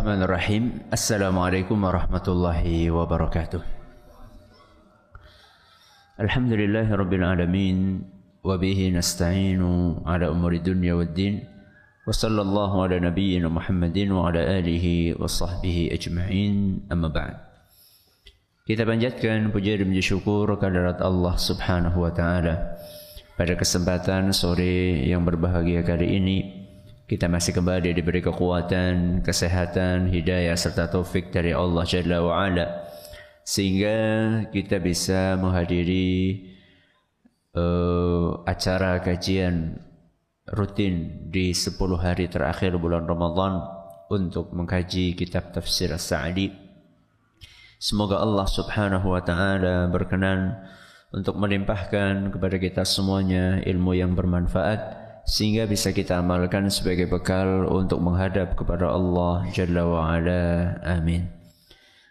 Bismillahirrahmanirrahim. Assalamualaikum warahmatullahi wabarakatuh. Alhamdulillahirabbil alamin wa bihi nasta'inu ala umuri dunya waddin. Wa sallallahu ala nabiyyina Muhammadin wa ala alihi wa sahbihi ajma'in. Amma ba'd. Kita panjatkan puja dan puji syukur kehadirat Allah Subhanahu wa taala. Pada kesempatan sore yang berbahagia kali ini, kita masih kembali diberi kekuatan, kesehatan, hidayah serta taufik dari Allah Jalla wa Ala, sehingga kita bisa menghadiri acara kajian rutin di 10 hari terakhir bulan Ramadan untuk mengkaji kitab tafsir As-Sa'di. Semoga Allah Subhanahu wa taala berkenan untuk melimpahkan kepada kita semuanya ilmu yang bermanfaat, sehingga bisa kita amalkan sebagai bekal untuk menghadap kepada Allah Jalla wa Ala. Amin.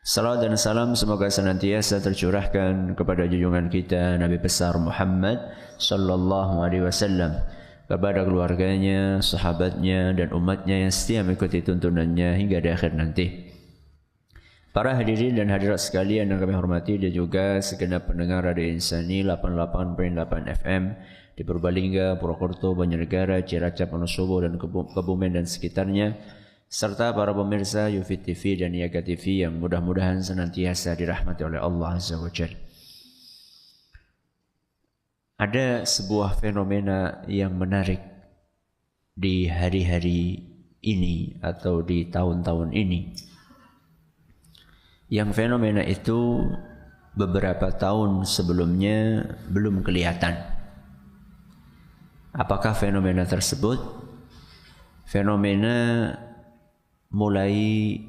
Salam dan salam semoga senantiasa tercurahkan kepada junjungan kita Nabi besar Muhammad sallallahu alaihi wasallam, kepada keluarganya, sahabatnya dan umatnya yang setia mengikuti tuntunannya hingga di akhir nanti. Para hadirin dan hadirat sekalian yang kami hormati, dan juga segenap pendengar Radio Insani 88.8 FM di Purbalingga, Purwokerto, Banjarnegara, Cilacap, Wonosobo dan Kebumen dan sekitarnya, serta para pemirsa Yufid TV dan Niaga TV yang mudah-mudahan senantiasa dirahmati oleh Allah Azza wa Jalla. Ada sebuah fenomena yang menarik di hari-hari ini atau di tahun-tahun ini, yang fenomena itu beberapa tahun sebelumnya belum kelihatan. Apakah fenomena tersebut? Fenomena mulai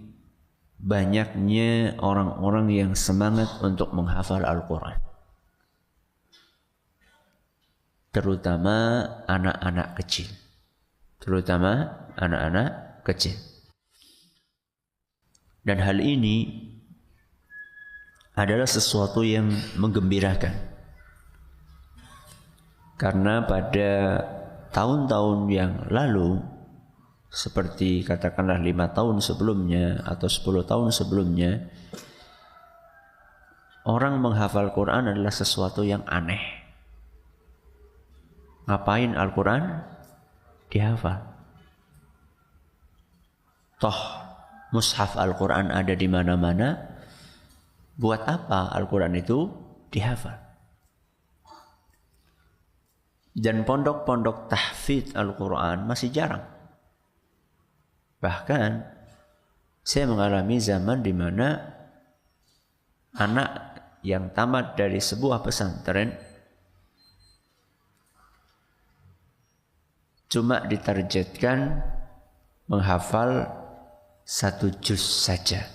banyaknya orang-orang yang semangat untuk menghafal Al-Quran, terutama anak-anak kecil. Dan hal ini adalah sesuatu yang menggembirakan, karena pada tahun-tahun yang lalu, seperti katakanlah 5 tahun sebelumnya atau 10 tahun sebelumnya, orang menghafal Quran adalah sesuatu yang aneh. Ngapain Al-Quran dihafal? Toh mushaf Al-Quran ada di mana-mana, buat apa Al-Quran itu dihafal? Dan pondok-pondok tahfidz Al-Quran masih jarang. Bahkan saya mengalami zaman di mana anak yang tamat dari sebuah pesantren cuma ditargetkan menghafal 1 juz saja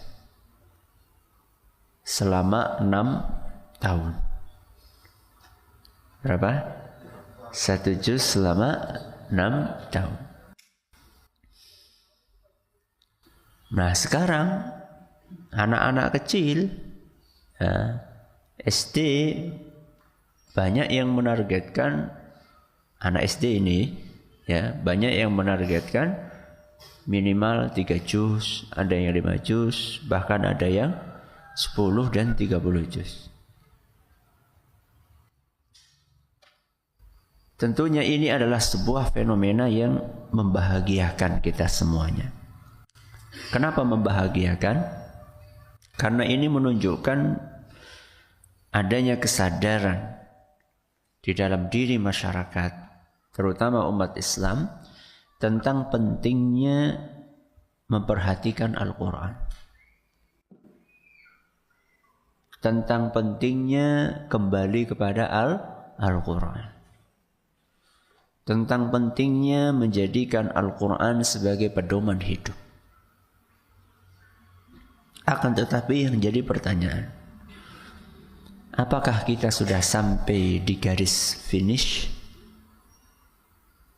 selama 6 tahun. Berapa? 1 juz selama 6 tahun. Nah sekarang anak-anak kecil SD, banyak yang menargetkan, anak SD ini ya, banyak yang menargetkan minimal 3 juz, ada yang 5 juz, bahkan ada yang 10 dan 30 juz. Tentunya ini adalah sebuah fenomena yang membahagiakan kita semuanya. Kenapa membahagiakan? Karena ini menunjukkan adanya kesadaran di dalam diri masyarakat, terutama umat Islam, tentang pentingnya memperhatikan Al-Quran, tentang pentingnya kembali kepada Al-Quran, tentang pentingnya menjadikan Al-Quran sebagai pedoman hidup. Akan tetapi yang jadi pertanyaan, apakah kita sudah sampai di garis finish?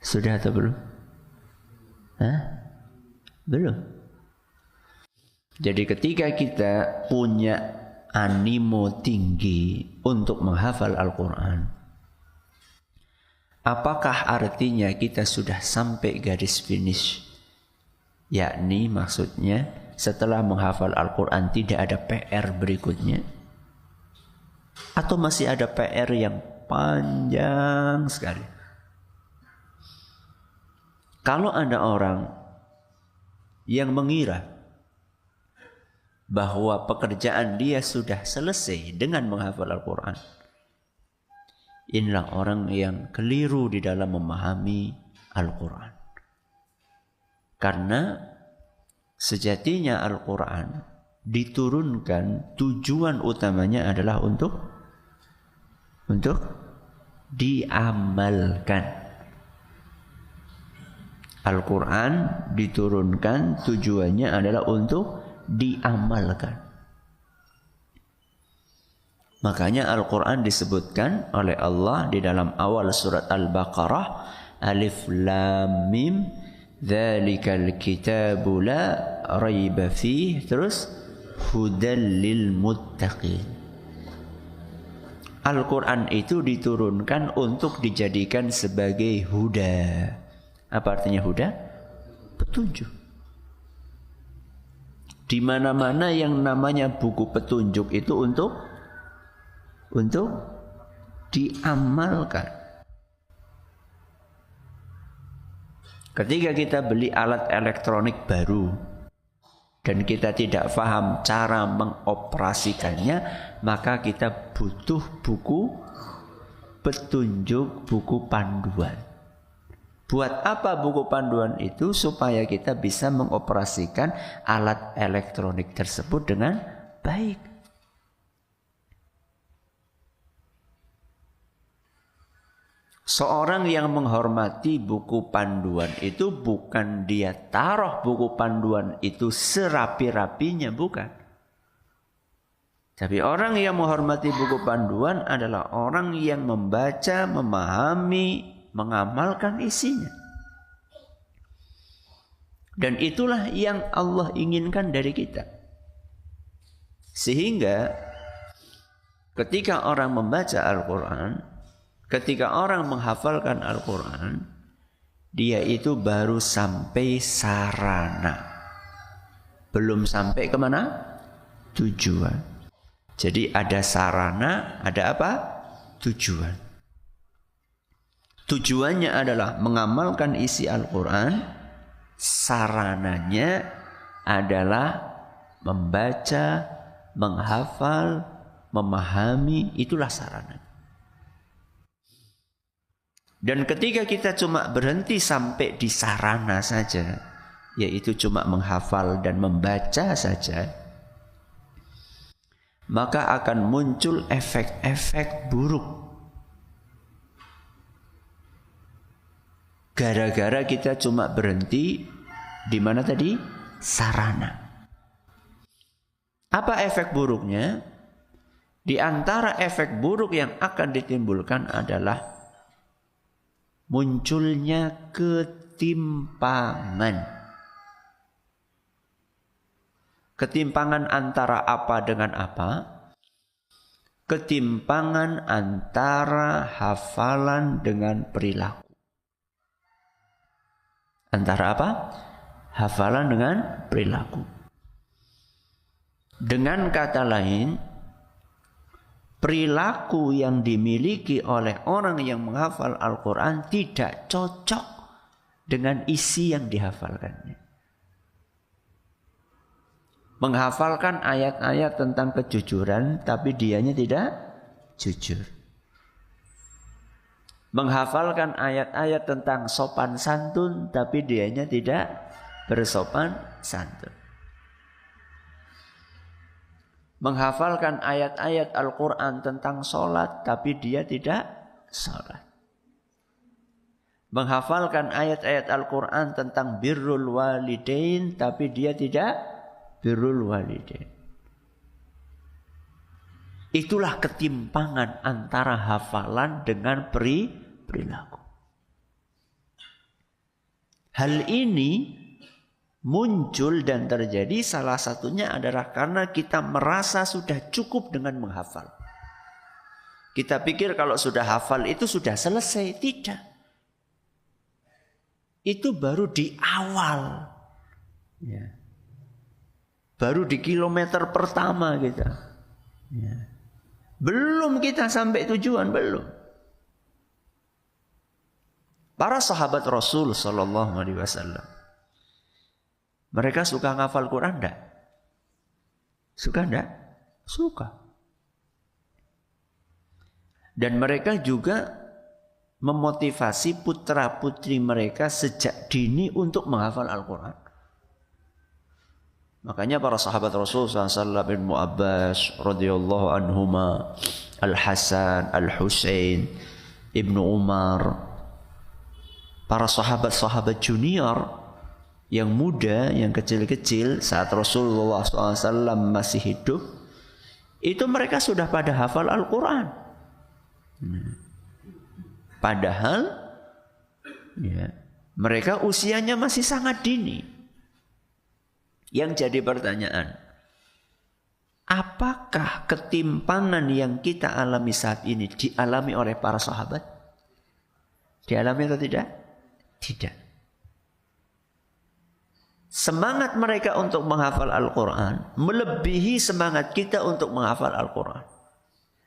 Sudah atau belum? Belum. Jadi ketika kita punya animo tinggi untuk menghafal Al-Quran, apakah artinya kita sudah sampai garis finish? Yakni maksudnya setelah menghafal Al-Quran tidak ada PR berikutnya? Atau masih ada PR yang panjang sekali? Kalau ada orang yang mengira bahwa pekerjaan dia sudah selesai dengan menghafal Al-Quran, inilah orang yang keliru di dalam memahami Al-Quran. Karena sejatinya Al-Quran diturunkan, tujuan utamanya adalah untuk diamalkan. Al-Quran diturunkan tujuannya adalah untuk diamalkan. Makanya Al-Quran disebutkan oleh Allah di dalam awal surat Al-Baqarah, Alif Lam Mim, Dzalikal kitabu la raiba fihi, terus hudal lil muttaqin. Al-Quran itu diturunkan untuk dijadikan sebagai huda. Apa artinya huda? Petunjuk. Di mana-mana yang namanya buku petunjuk itu untuk diamalkan. Ketika kita beli alat elektronik baru dan kita tidak paham cara mengoperasikannya, maka kita butuh buku petunjuk, buku panduan. Buat apa buku panduan itu? Supaya kita bisa mengoperasikan alat elektronik tersebut dengan baik. Seorang yang menghormati buku panduan itu bukan dia taruh buku panduan itu serapi-rapinya, bukan. Tapi orang yang menghormati buku panduan adalah orang yang membaca, memahami, mengamalkan isinya. Dan itulah yang Allah inginkan dari kita. Sehingga ketika orang membaca Al-Quran, ketika orang menghafalkan Al-Quran, dia itu baru sampai sarana, belum sampai kemana? Tujuan. Jadi ada sarana, ada apa? Tujuan. Tujuannya adalah mengamalkan isi Al-Quran, sarananya adalah membaca, menghafal, memahami, itulah sarananya. Dan ketika kita cuma berhenti sampai di sarana saja, yaitu cuma menghafal dan membaca saja, maka akan muncul efek-efek buruk. Gara-gara kita cuma berhenti di mana tadi? Sarana. Apa efek buruknya? Di antara efek buruk yang akan ditimbulkan adalah munculnya ketimpangan. Ketimpangan antara apa dengan apa? Ketimpangan antara hafalan dengan perilaku. Antara apa? Hafalan dengan perilaku. Dengan kata lain, perilaku yang dimiliki oleh orang yang menghafal Al-Quran tidak cocok dengan isi yang dihafalkannya. Menghafalkan ayat-ayat tentang kejujuran, tapi dianya tidak jujur. Menghafalkan ayat-ayat tentang sopan santun, tapi dianya tidak bersopan santun. Menghafalkan ayat-ayat Al-Quran tentang sholat, tapi dia tidak sholat. Menghafalkan ayat-ayat Al-Quran tentang birrul walidain, tapi dia tidak birrul walidain. Itulah ketimpangan antara hafalan dengan perilaku. Hal ini muncul dan terjadi salah satunya adalah karena kita merasa sudah cukup dengan menghafal. Kita pikir kalau sudah hafal itu sudah selesai. Tidak. Itu baru di awal. Ya. Baru di kilometer pertama kita. Ya. Belum kita sampai tujuan, belum. Para sahabat Rasul sallallahu alaihi wasallam, mereka suka ngafal Quran enggak? Suka enggak? Suka. Dan mereka juga memotivasi putra-putri mereka sejak dini untuk menghafal Al-Quran. Makanya para sahabat Rasul SAW, Ibnu Abbas radhiyallahu anhuma, Al-Hasan, Al-Husain, Ibnu Umar, para sahabat-sahabat junior yang muda, yang kecil-kecil saat Rasulullah SAW masih hidup, itu mereka sudah pada hafal Al-Quran. Padahal ya, mereka usianya masih sangat dini. Yang jadi pertanyaan, apakah ketimpangan yang kita alami saat ini dialami oleh para sahabat? Dialami atau tidak? Tidak. Semangat mereka untuk menghafal Al-Quran melebihi semangat kita untuk menghafal Al-Quran.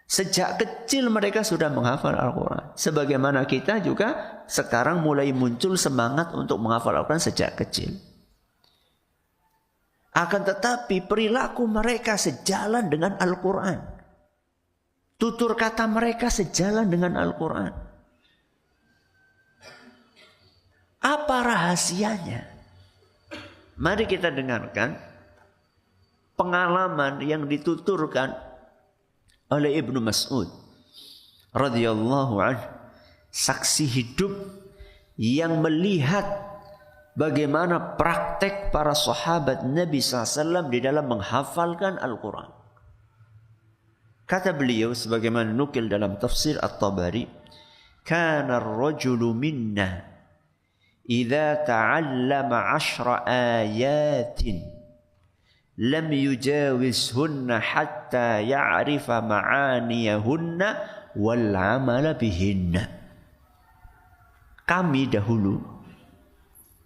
Sejak kecil mereka sudah menghafal Al-Quran. Sebagaimana kita juga sekarang mulai muncul semangat untuk menghafal Al-Quran sejak kecil. Akan tetapi perilaku mereka sejalan dengan Al-Quran. Tutur kata mereka sejalan dengan Al-Quran. Apa rahasianya? Mari kita dengarkan pengalaman yang dituturkan oleh Ibnu Mas'ud radhiyallahu anhu, saksi hidup yang melihat bagaimana praktek para sahabat Nabi SAW di dalam menghafalkan Al-Quran. Kata beliau sebagaimana nukil dalam tafsir At-Tabari, kana ar-rajulu minna idza ta'allama 10 ayatin lam yujawizhunna hatta ya'rifa ma'aniyahunna wal 'amala bihinna. Kami dahulu,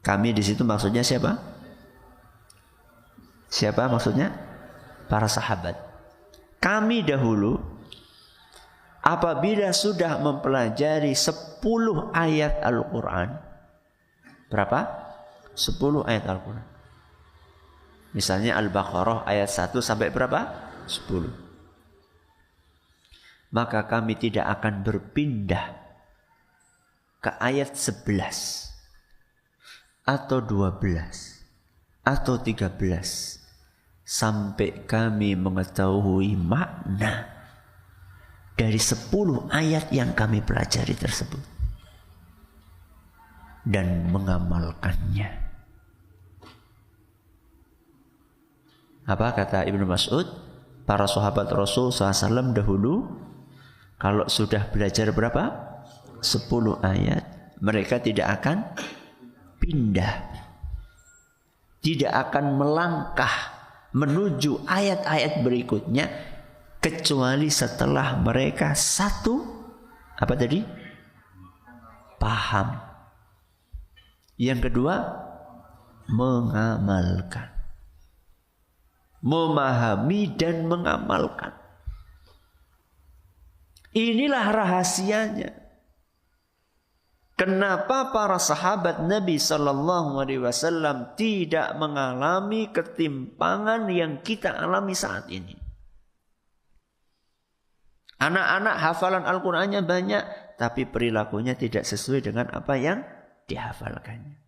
kami di situ maksudnya siapa? Siapa maksudnya? Para sahabat. Kami dahulu apabila sudah mempelajari 10 ayat Al-Quran. Berapa? 10 ayat Al-Quran. Misalnya Al-Baqarah ayat 1 sampai berapa? 10. Maka kami tidak akan berpindah ke ayat 11 atau 12 atau 13 sampai kami mengetahui makna dari 10 ayat yang kami pelajari tersebut dan mengamalkannya. Apa kata Ibnu Mas'ud? Para sahabat Rasul SAW dahulu kalau sudah belajar berapa? 10 ayat, mereka tidak akan pindah, tidak akan melangkah menuju ayat-ayat berikutnya kecuali setelah mereka satu, apa tadi? Paham. Yang kedua, mengamalkan. Memahami dan mengamalkan. Inilah rahasianya. Kenapa para sahabat Nabi Sallallahu Alaihi Wasallam tidak mengalami ketimpangan yang kita alami saat ini? Anak-anak hafalan Al-Qurannya banyak, tapi perilakunya tidak sesuai dengan apa yang dihafalkannya.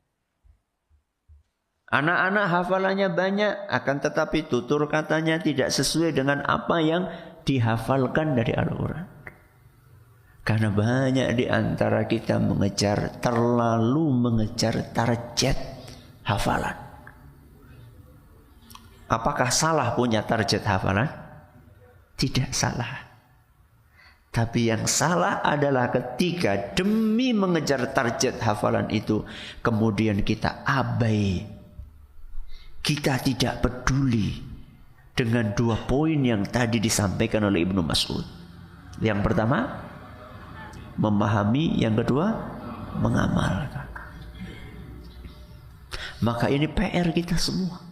Anak-anak hafalannya banyak, akan tetapi tutur katanya tidak sesuai dengan apa yang dihafalkan dari Al-Quran. Karena banyak di antara kita terlalu mengejar target hafalan. Apakah salah punya target hafalan? Tidak salah. Tapi yang salah adalah ketika demi mengejar target hafalan itu, kemudian kita abai. Kita tidak peduli dengan 2 poin yang tadi disampaikan oleh Ibnu Mas'ud. Yang pertama, memahami, yang kedua mengamalkan. Maka ini PR kita semua.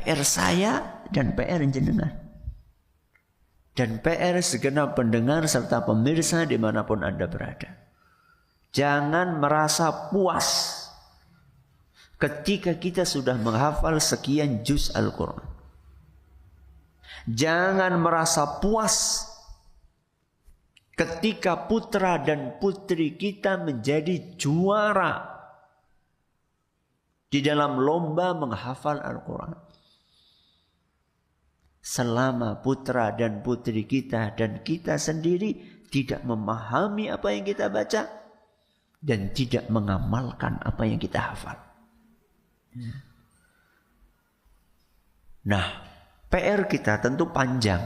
PR saya dan PR jenengan. Dan PR segenap pendengar serta pemirsa dimanapun Anda berada. Jangan merasa puas ketika kita sudah menghafal sekian juz Al-Quran. Jangan merasa puas ketika putra dan putri kita menjadi juara di dalam lomba menghafal Al-Quran. Selama putra dan putri kita dan kita sendiri tidak memahami apa yang kita baca dan tidak mengamalkan apa yang kita hafal. Nah, PR kita tentu panjang.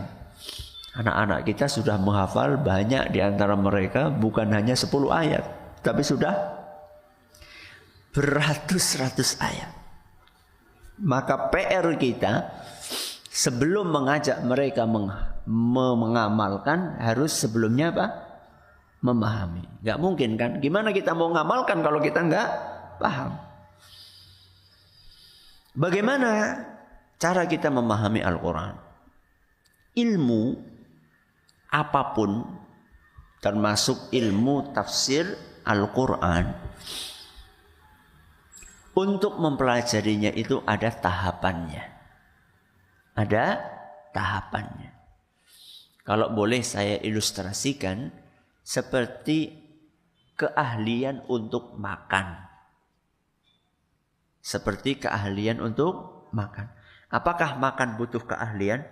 Anak-anak kita sudah menghafal banyak di antara mereka bukan hanya 10 ayat, tapi sudah beratus-ratus ayat. Maka PR kita sebelum mengajak mereka mengamalkan harus sebelumnya apa? Memahami. Gak mungkin kan? Gimana kita mau mengamalkan kalau kita gak paham? Bagaimana cara kita memahami Al-Quran? Ilmu apapun, termasuk ilmu tafsir Al-Quran, untuk mempelajarinya itu ada tahapannya. Ada tahapannya. Kalau boleh saya ilustrasikan seperti keahlian untuk makan. Seperti keahlian untuk makan. Apakah makan butuh keahlian?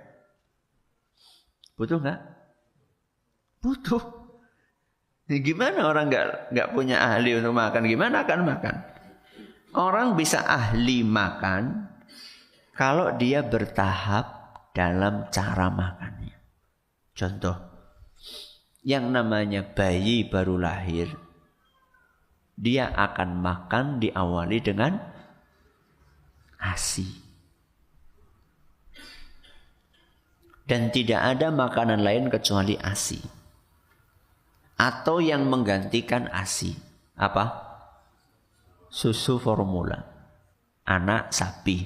Butuh nggak? Butuh. Nah, gimana orang nggak punya ahli untuk makan? Gimana akan makan? Orang bisa ahli makan kalau dia bertahap dalam cara makannya. Contoh, yang namanya bayi baru lahir, dia akan makan diawali dengan ASI. Dan tidak ada makanan lain kecuali ASI. Atau yang menggantikan ASI. Apa? Susu formula. Anak sapi.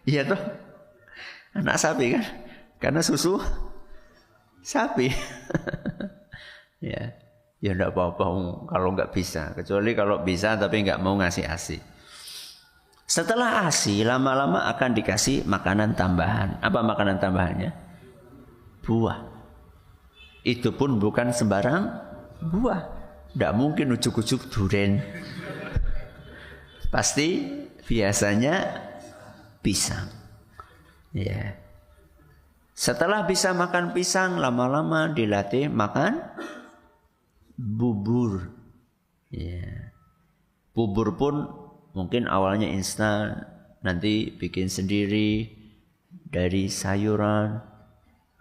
Iya toh? Anak sapi kan? Karena susu sapi. Ya enggak apa-apa kalau enggak bisa. Kecuali kalau bisa tapi enggak mau ngasih ASI. Setelah ASI lama-lama akan dikasih makanan tambahan. Apa makanan tambahannya? Buah. Itu pun bukan sembarang buah. Tidak mungkin ujuk-ujuk durian. Pasti biasanya pisang. Ya. Setelah bisa makan pisang, lama-lama dilatih makan bubur. Ya. Bubur pun mungkin awalnya instan, nanti bikin sendiri dari sayuran,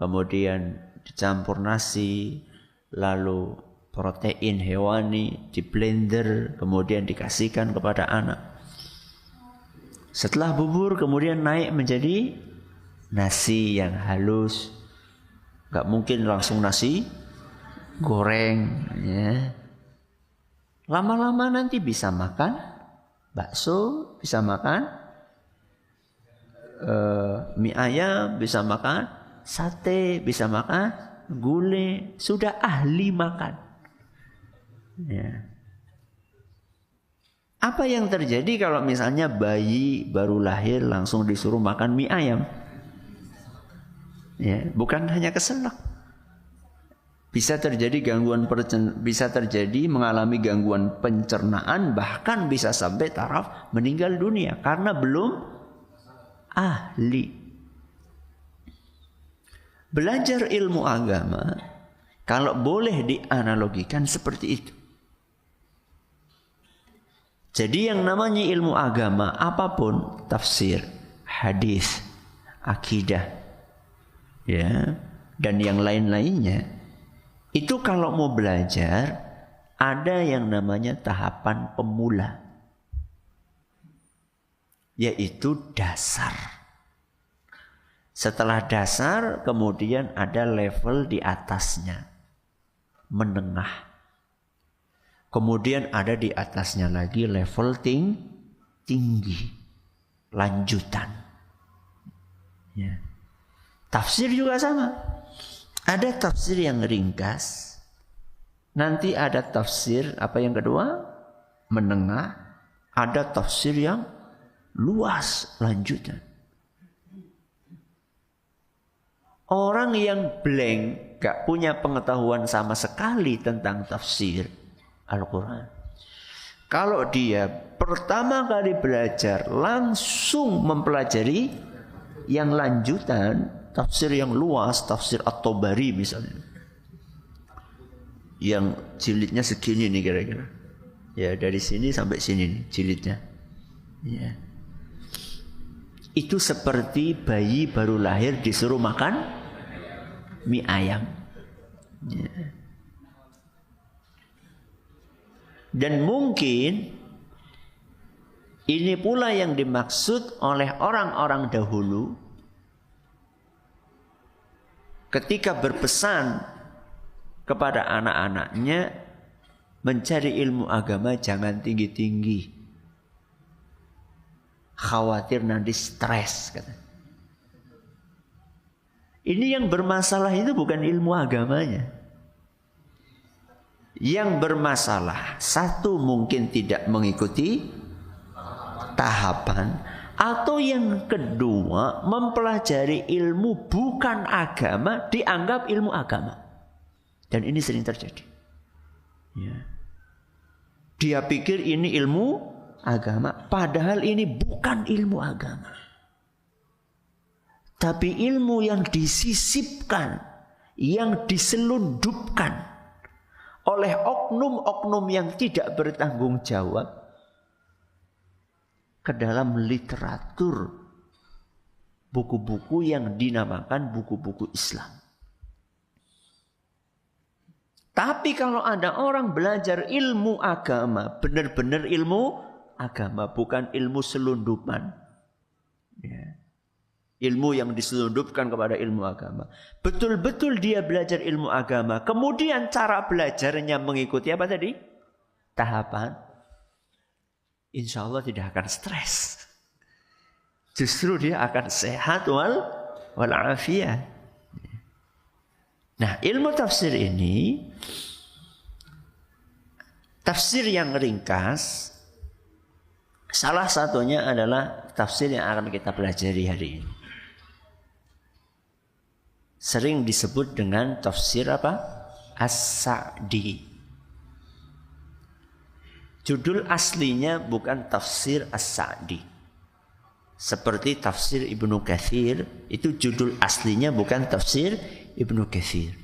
kemudian dicampur nasi, lalu protein hewani di blender, kemudian dikasihkan kepada anak. Setelah bubur kemudian naik menjadi nasi yang halus. Gak mungkin langsung nasi goreng. Ya. Lama-lama nanti bisa makan bakso, bisa makan mie ayam, bisa makan sate, bisa makan gulai. Sudah ahli makan. Ya. Apa yang terjadi kalau misalnya bayi baru lahir langsung disuruh makan mie ayam? Ya, bukan hanya keselak. Bisa terjadi mengalami gangguan pencernaan, bahkan bisa sampai taraf meninggal dunia karena belum ahli. Belajar ilmu agama kalau boleh dianalogikan seperti itu. Jadi yang namanya ilmu agama apapun, tafsir, hadis, akidah, ya, dan yang lain-lainnya, itu kalau mau belajar ada yang namanya tahapan pemula, yaitu dasar. Setelah dasar kemudian ada level di atasnya, menengah. Kemudian ada di atasnya lagi level tinggi. lanjutan. Ya. Tafsir juga sama. Ada tafsir yang ringkas. Nanti ada tafsir apa yang kedua? Menengah. Ada tafsir yang luas lanjutan. Orang yang blank, gak punya pengetahuan sama sekali tentang tafsir Al-Quran. Kalau dia pertama kali belajar langsung mempelajari yang lanjutan, tafsir yang luas, tafsir At-Tabari misalnya, yang jilidnya segini nih kira-kira, ya dari sini sampai sini nih jilidnya, ya. Itu seperti bayi baru lahir disuruh makan mie ayam, ya. Dan mungkin ini pula yang dimaksud oleh orang-orang dahulu ketika berpesan kepada anak-anaknya mencari ilmu agama jangan tinggi-tinggi, khawatir nanti stres, kata. Ini yang bermasalah itu bukan ilmu agamanya. Yang bermasalah, satu mungkin tidak mengikuti tahapan, atau yang kedua mempelajari ilmu bukan agama dianggap ilmu agama. Dan ini sering terjadi, ya. Dia pikir ini ilmu agama, padahal ini bukan ilmu agama, tapi ilmu yang disisipkan, yang diselundupkan oleh oknum-oknum yang tidak bertanggung jawab ke dalam literatur buku-buku yang dinamakan buku-buku Islam. Tapi kalau ada orang belajar ilmu agama, benar-benar ilmu agama, bukan ilmu selundupan, ya. Ilmu yang diselundupkan kepada ilmu agama. Betul-betul dia belajar ilmu agama. Kemudian cara belajarnya mengikuti apa tadi? Tahapan. Insya Allah tidak akan stres. Justru dia akan sehat walafiat. Nah, ilmu tafsir ini, tafsir yang ringkas, salah satunya adalah tafsir yang akan kita pelajari hari ini. Sering disebut dengan tafsir apa? As-Sa'di. Judul aslinya bukan tafsir As-Sa'di. Seperti tafsir Ibnu Katsir, itu judul aslinya bukan tafsir Ibnu Katsir.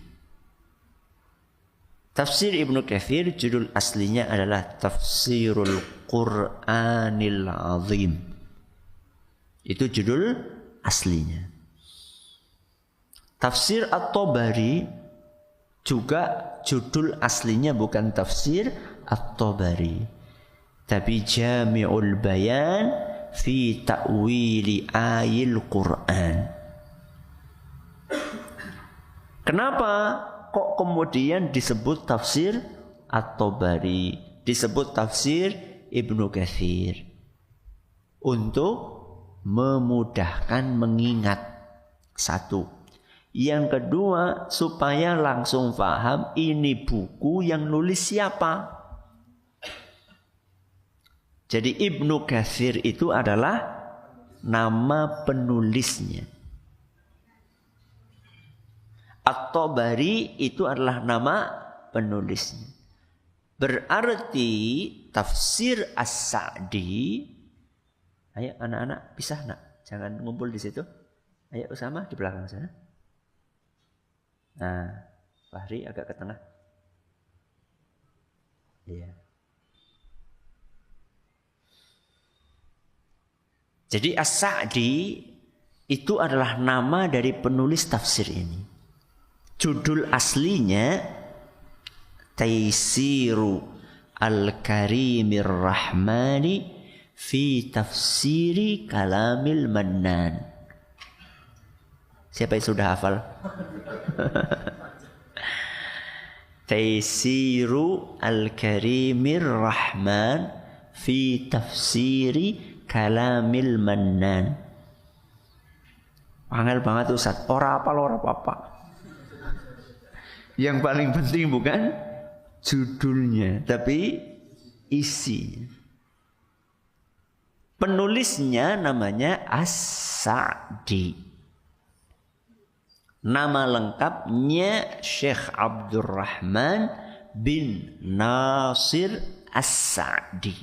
Tafsir Ibnu Katsir judul aslinya adalah Tafsirul Qur'anil Azim. Itu judul aslinya. Tafsir At-Tabari juga judul aslinya bukan tafsir At-Tabari, tapi Jami'ul Bayan fi Ta'wili Ayil Quran. Kenapa kok kemudian disebut tafsir At-Tabari, disebut tafsir Ibnu Katsir? Untuk memudahkan mengingat, satu. Yang kedua, supaya langsung paham ini buku yang nulis siapa. Jadi Ibnu Katsir itu adalah nama penulisnya. At-Tabari itu adalah nama penulisnya. Berarti tafsir As-Sa'di. Ayo anak-anak pisah nak, jangan ngumpul di situ. Ayo Usama di belakang sana. Nah, Fahri agak ke tengah. Iya. Jadi As-Sa'di itu adalah nama dari penulis tafsir ini. Judul aslinya Taisiru Al-Karimir Rahmani fi Tafsiri Kalamil Mannan. Siapa yang sudah hafal? Taisiru Al-Karimir Rahman fi Tafsiri Kalamil Mannan. Angel banget Ustaz, ora apa-apa. Yang paling penting bukan judulnya, tapi isi. Penulisnya namanya As-Sa'di. Nama lengkapnya Syekh Abdurrahman bin Nasir As-Sa'di.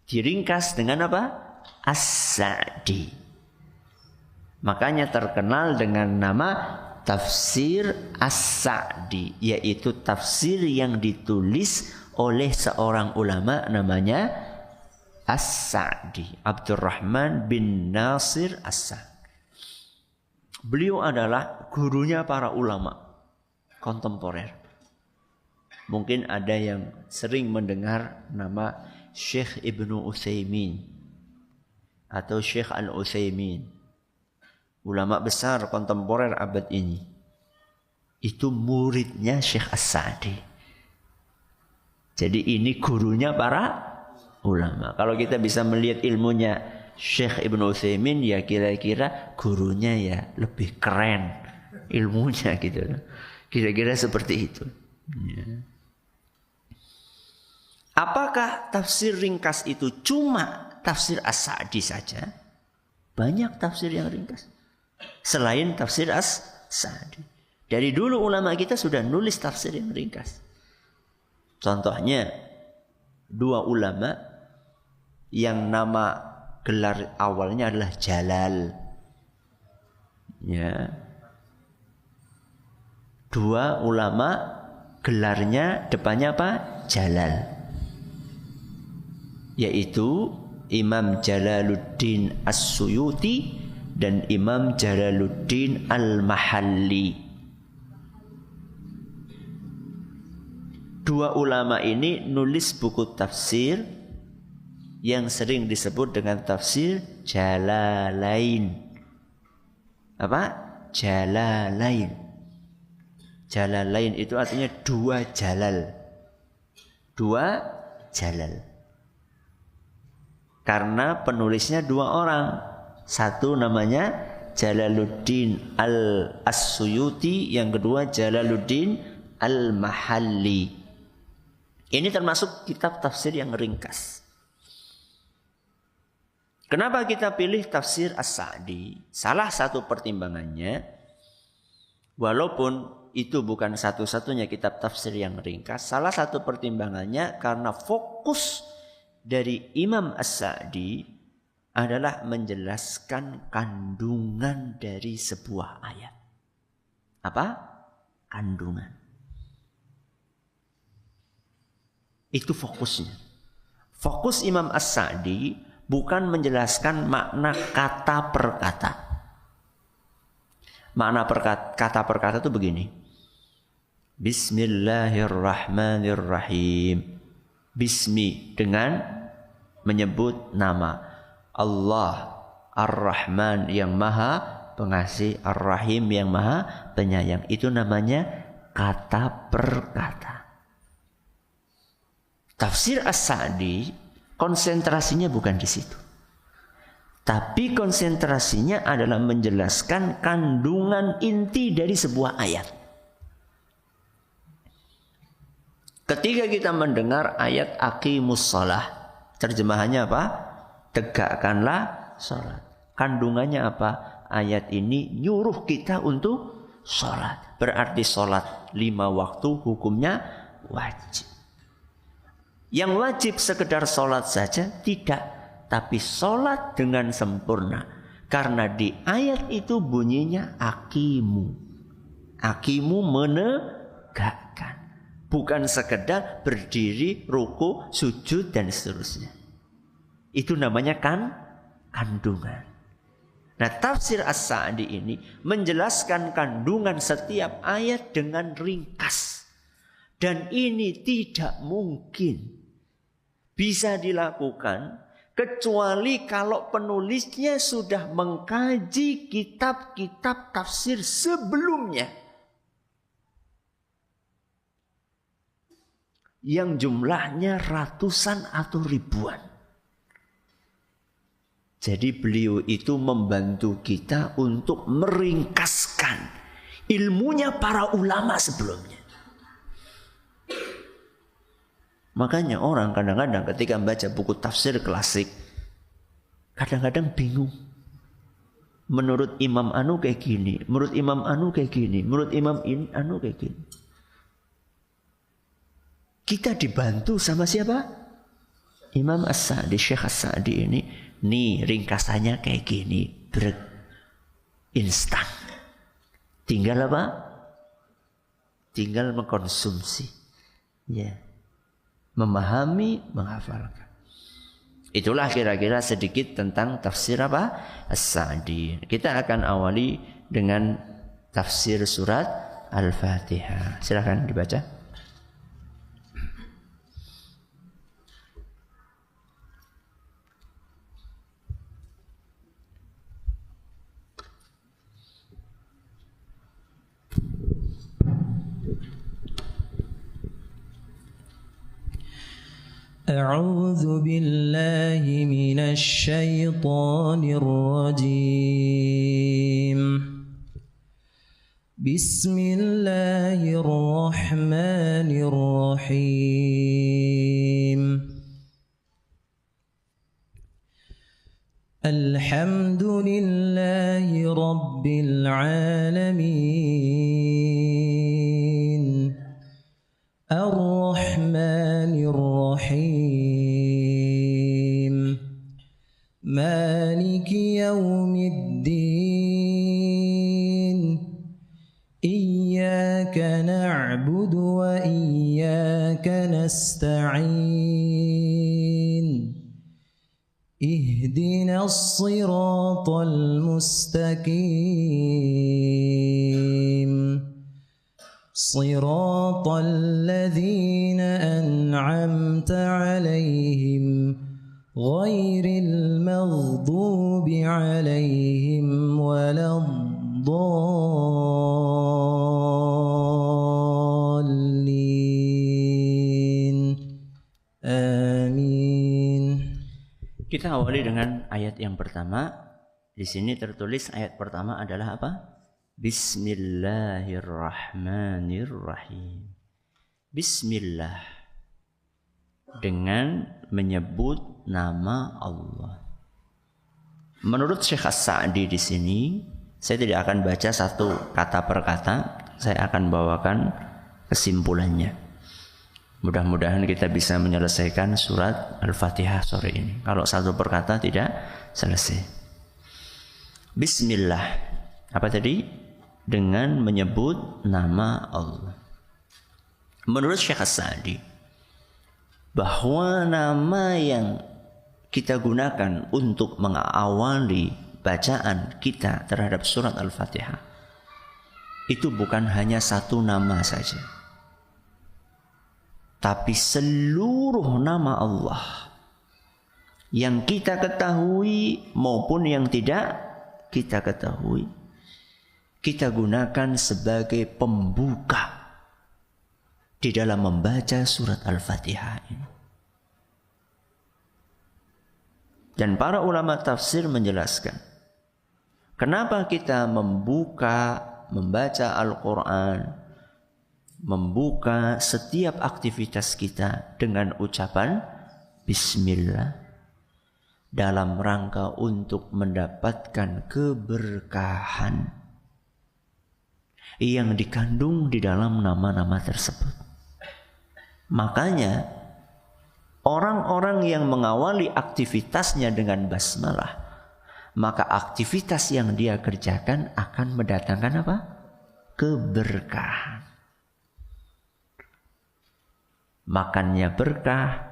Diringkas dengan apa? As-Sa'di. Makanya terkenal dengan nama Tafsir As-Sa'di, yaitu tafsir yang ditulis oleh seorang ulama namanya As-Sa'di, Abdurrahman bin Nasir As-Sa'di. Beliau adalah gurunya para ulama kontemporer. Mungkin ada yang sering mendengar nama Syekh Ibnu Utsaimin atau Syekh Al-Utsaimin. Ulama besar kontemporer abad ini. Itu muridnya Syekh As-Sa'di. Jadi ini gurunya para ulama. Kalau kita bisa melihat ilmunya Syekh Ibnu Utsaimin, ya kira-kira gurunya ya lebih keren ilmunya gitu. Kira-kira seperti itu. Ya. Apakah tafsir ringkas itu cuma tafsir As-Sa'di saja? Banyak tafsir yang ringkas selain tafsir As-Sa'di. Dari dulu ulama kita sudah nulis tafsir yang ringkas. Contohnya dua ulama yang nama gelar awalnya adalah Jalal. Ya. Dua ulama gelarnya depannya apa? Jalal. Yaitu Imam Jalaluddin As-Suyuti dan Imam Jalaluddin Al-Mahalli. Dua ulama ini nulis buku tafsir yang sering disebut dengan tafsir Jalalain. Apa? Jalalain. Jalalain itu artinya dua jalal. Dua jalal. Karena penulisnya dua orang. Satu namanya Jalaluddin As-Suyuti, yang kedua Jalaluddin Al-Mahalli. Ini termasuk kitab tafsir yang ringkas. Kenapa kita pilih tafsir As-Sa'di? Salah satu pertimbangannya, walaupun itu bukan satu-satunya kitab tafsir yang ringkas, salah satu pertimbangannya karena fokus dari Imam As-Sa'di adalah menjelaskan kandungan dari sebuah ayat. Apa? Kandungan. Itu fokusnya. Fokus Imam As-Sa'di bukan menjelaskan makna kata per kata. Makna kata per kata itu begini. Bismillahirrahmanirrahim. Bismi dengan menyebut nama. Allah Ar-Rahman yang maha pengasih, Ar-Rahim yang maha penyayang. Itu namanya kata per kata. Tafsir As-Sa'di konsentrasinya bukan di situ. Tapi konsentrasinya adalah menjelaskan kandungan inti dari sebuah ayat. Ketika kita mendengar ayat aqimus shalah, terjemahannya apa? Tegakkanlah salat. Kandungannya apa? Ayat ini nyuruh kita untuk salat. Berarti salat 5 waktu hukumnya wajib. Yang wajib sekedar salat saja tidak, tapi salat dengan sempurna. Karena di ayat itu bunyinya aqimu. Aqimu menegakkan. Bukan sekedar berdiri, ruku, sujud dan seterusnya. Itu namanya kandungan. Nah, tafsir As-Sa'di ini menjelaskan kandungan setiap ayat dengan ringkas. Dan ini tidak mungkin bisa dilakukan kecuali kalau penulisnya sudah mengkaji kitab-kitab tafsir sebelumnya. Yang jumlahnya ratusan atau ribuan. Jadi beliau itu membantu kita untuk meringkaskan ilmunya para ulama sebelumnya. Makanya orang kadang-kadang ketika membaca buku tafsir klasik, kadang-kadang bingung. Menurut Imam Anu kayak gini, menurut Imam Anu kayak gini, menurut Imam Anu kayak gini. Kita dibantu sama siapa? Imam As-Sa'di, Syekh As-Sa'di ini. Nih ringkasannya kayak gini, instan. Tinggal apa? Tinggal mengkonsumsi. Ya. Memahami, menghafalkan. Itulah kira-kira sedikit tentang tafsir apa? As-Sa'di. Kita akan awali dengan tafsir surat Al-Fatihah. Silakan dibaca. أعوذ بالله من الشيطان الرجيم بسم الله الرحمن الرحيم الحمد لله رب العالمين الرحمن الرحيم مالك يوم الدين إياك نعبد وإياك نستعين اهدنا الصراط المستقيم صراط الذين أنعمت عليهم غير المغضوب عليهم ولا الضالين آمين. Kita awali dengan ayat yang pertama. Di sini tertulis ayat pertama adalah apa? Bismillahirrahmanirrahim. Bismillah, dengan menyebut nama Allah. Menurut Syekh As-Sa'di di sini, saya tidak akan baca satu kata per kata, saya akan bawakan kesimpulannya. Mudah-mudahan kita bisa menyelesaikan surat Al-Fatihah sore ini. Kalau satu per kata tidak selesai. Bismillah, apa tadi? Dengan menyebut nama Allah. Menurut Syekh As-Sa'di, bahwa nama yang kita gunakan untuk mengawali bacaan kita terhadap surat Al-Fatihah itu bukan hanya satu nama saja, tapi seluruh nama Allah yang kita ketahui maupun yang tidak kita ketahui, kita gunakan sebagai pembuka di dalam membaca surat Al-Fatihah ini. Dan para ulama tafsir menjelaskan, kenapa kita membaca Al-Quran, membuka setiap aktivitas kita dengan ucapan Bismillah, dalam rangka untuk mendapatkan keberkahan yang dikandung di dalam nama-nama tersebut. Makanya orang-orang yang mengawali aktivitasnya dengan basmalah, maka aktivitas yang dia kerjakan akan mendatangkan apa? Keberkahan. Makannya berkah,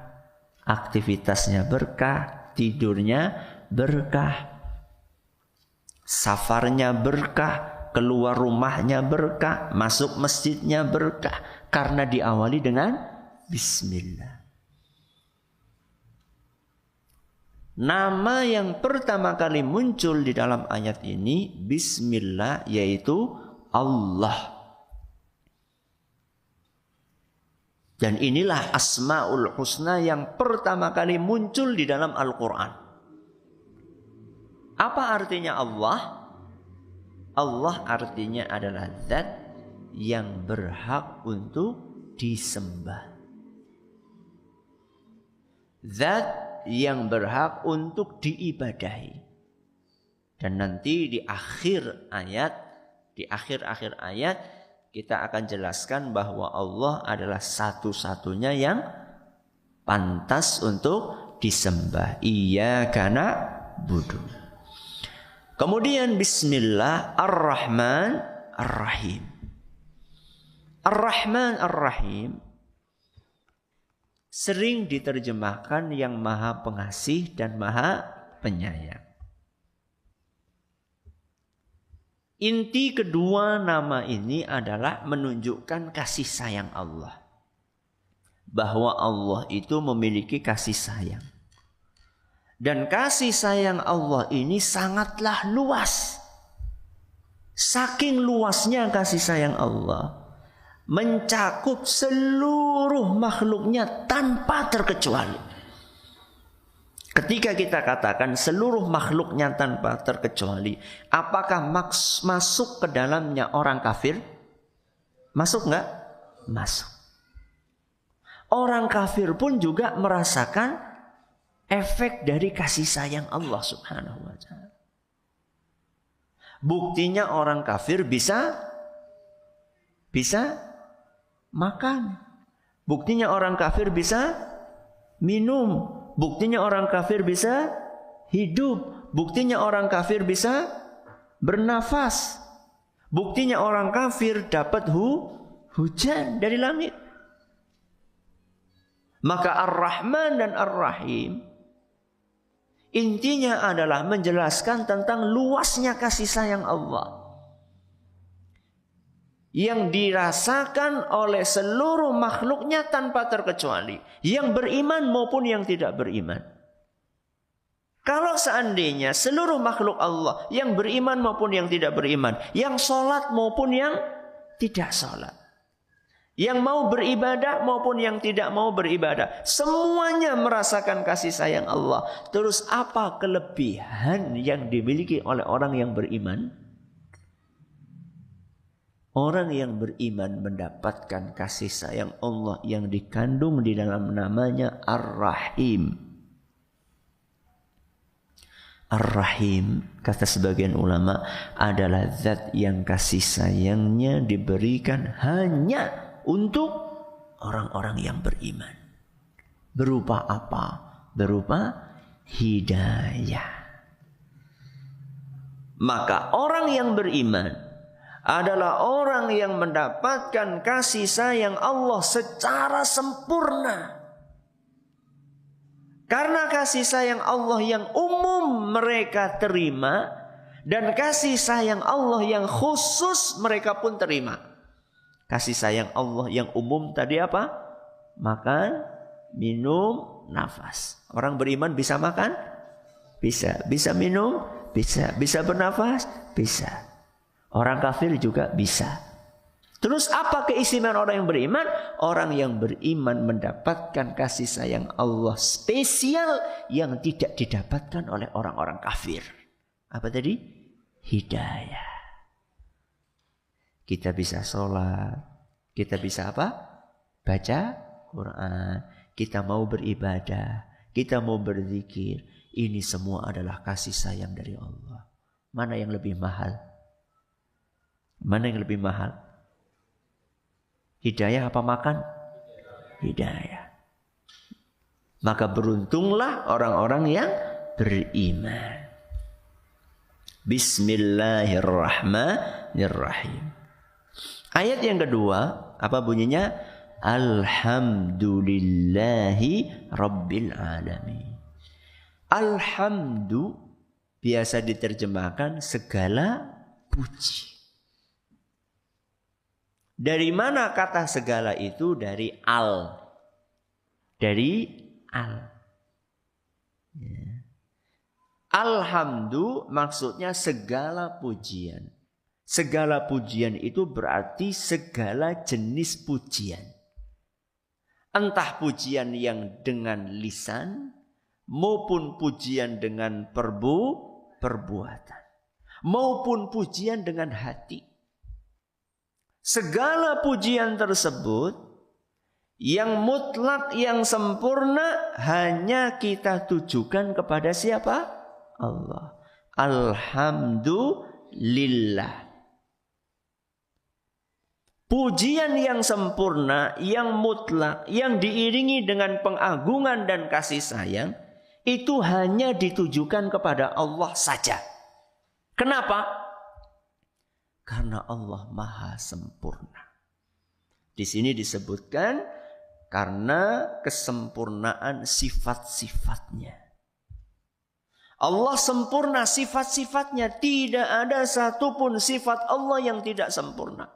aktivitasnya berkah, tidurnya berkah, safarnya berkah, keluar rumahnya berkah, masuk masjidnya berkah, karena diawali dengan Bismillah. Nama yang pertama kali muncul di dalam ayat ini Bismillah, yaitu Allah. Dan inilah Asmaul Husna yang pertama kali muncul di dalam Al-Quran. Apa artinya Allah? Allah artinya adalah zat yang berhak untuk disembah. Zat yang berhak untuk diibadahi. Dan nanti di akhir ayat kita akan jelaskan bahwa Allah adalah satu-satunya yang pantas untuk disembah. Iyyaka na'budu. Kemudian bismillah ar-Rahman ar-Rahim. Ar-Rahman ar-Rahim sering diterjemahkan yang maha pengasih dan maha penyayang. Inti kedua nama ini adalah menunjukkan kasih sayang Allah. Bahwa Allah itu memiliki kasih sayang. Dan kasih sayang Allah ini sangatlah luas. Saking luasnya kasih sayang Allah. Mencakup seluruh makhluknya tanpa terkecuali. Ketika kita katakan seluruh makhluknya tanpa terkecuali, apakah masuk ke dalamnya orang kafir? Masuk enggak? Masuk. Orang kafir pun juga merasakan efek dari kasih sayang Allah Subhanahu wa ta'ala. Buktinya orang kafir bisa makan. Buktinya orang kafir bisa minum. Buktinya orang kafir bisa hidup. Buktinya orang kafir bisa bernafas. Buktinya orang kafir dapat hujan dari langit. Maka Ar-Rahman dan Ar-Rahim intinya adalah menjelaskan tentang luasnya kasih sayang Allah yang dirasakan oleh seluruh makhluknya tanpa terkecuali, yang beriman maupun yang tidak beriman. Kalau seandainya seluruh makhluk Allah yang beriman maupun yang tidak beriman, yang sholat maupun yang tidak sholat, yang mau beribadah maupun yang tidak mau beribadah, semuanya merasakan kasih sayang Allah. Terus apa kelebihan yang dimiliki oleh orang yang beriman? Orang yang beriman mendapatkan kasih sayang Allah yang dikandung di dalam namanya Ar-Rahim. Ar-Rahim, kata sebagian ulama, adalah zat yang kasih sayangnya diberikan hanya untuk orang-orang yang beriman. Berupa apa? Berupa hidayah. Maka orang yang beriman adalah orang yang mendapatkan kasih sayang Allah secara sempurna. Karena kasih sayang Allah yang umum mereka terima, dan kasih sayang Allah yang khusus mereka pun terima. Kasih sayang Allah yang umum tadi apa? Makan, minum, nafas. Orang beriman bisa makan? Bisa. Bisa minum? Bisa. Bisa bernafas? Bisa. Orang kafir juga bisa. Terus apa keistimewaan orang yang beriman? Orang yang beriman mendapatkan kasih sayang Allah spesial yang tidak didapatkan oleh orang-orang kafir. Apa tadi? Hidayah. Kita bisa sholat. Kita bisa apa? Baca Quran. Kita mau beribadah. Kita mau berzikir. Ini semua adalah kasih sayang dari Allah. Mana yang lebih mahal? Mana yang lebih mahal? Hidayah apa makan? Hidayah. Maka beruntunglah orang-orang yang beriman. Bismillahirrahmanirrahim. Ayat yang kedua, apa bunyinya? Alhamdulillahi Rabbil Alamin. Alhamdu biasa diterjemahkan segala puji. Dari mana kata segala itu? Dari al. Dari al. Ya. Alhamdu maksudnya segala pujian. Segala pujian itu berarti segala jenis pujian. Entah pujian yang dengan lisan maupun pujian dengan perbuatan maupun pujian dengan hati. Segala pujian tersebut yang mutlak, yang sempurna hanya kita tujukan kepada siapa? Allah. Alhamdulillah. Pujian yang sempurna, yang mutlak, yang diiringi dengan pengagungan dan kasih sayang, itu hanya ditujukan kepada Allah saja. Kenapa? Karena Allah Maha Sempurna. Di sini disebutkan karena kesempurnaan sifat-sifatnya. Allah sempurna sifat-sifatnya. Tidak ada satupun sifat Allah yang tidak sempurna.